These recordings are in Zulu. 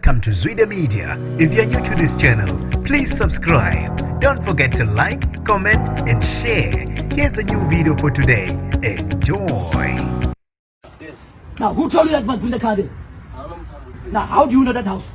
Welcome to Zwida Media. If you're new to this channel, please subscribe. Don't forget to like, comment, and share. Here's a new video for today. Enjoy. Yes. Now, who told you that must be the car there? Now, how do you know that house?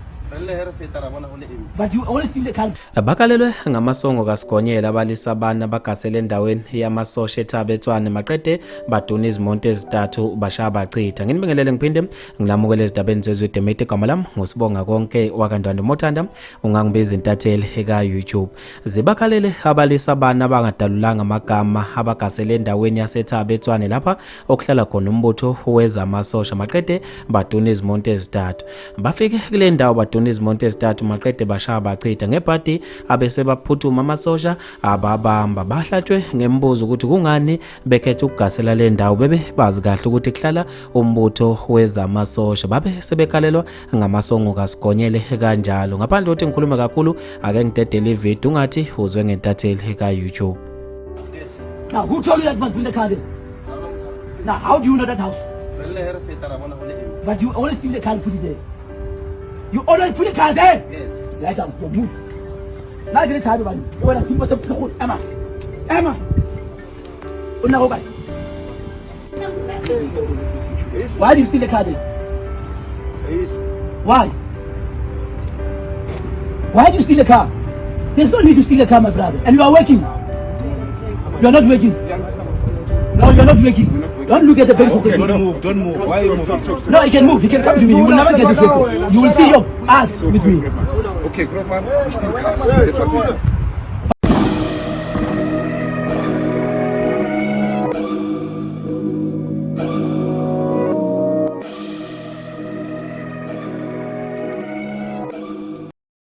But you always see the car. Abakalelwe ngamasongo kaSigonyela abalisa abantu abagasele endaweni yamasosha eThabetwane maqede baduna izimonto ezithathu bashaya bachitha. Nginibingelele ngiphinde ngilamukele ezidabeni zezwe Mete igama lami ngosibonga konke wakandwande Mothanda ungangibiza intatheli eka YouTube. Zibakalele abalisa abantu abangadalulanga amagama abagasele endaweni yaseThabetwane lapha okuhlala khona umbutho weza amasosha maqede baduna izimonto ezithathu. Bafike kule ndawo baduna izimonto ezithathu maqede bashaya bachitha ngebhadi abese baphuthuma amasosha ababamba bahlatshwe ngembuzo ukuthi kungani bekhetha ukugasela le ndawo bebe bazi kahle ukuthi kuhlala umbutho weza amasosha babe sebekalelwa ngamasongo kaSigonyela kanjalo. Ngaphandle kokuthi ngikhulume kakhulu ake ngidedele ivideo ungathi uzwe ngentatheli eka YouTube. Now, who told you that must be the car there? Now, how do you know that house? But you always see the car and put it there. You always put the car there? Yes. Lie down, you move. Now get inside of you. Emma. Emma. Why do you steal the car there? Why? Why do you steal the car? There's no need to steal the car, my brother. And you are working. You are not working. No, you are not working. Don't look at the bench. Okay, don't move. Why are you moving? No, he can move. He can come to me. You will never get this paper. You will see your ass with me. Okay, Grandma, we steal cars. That's what we do.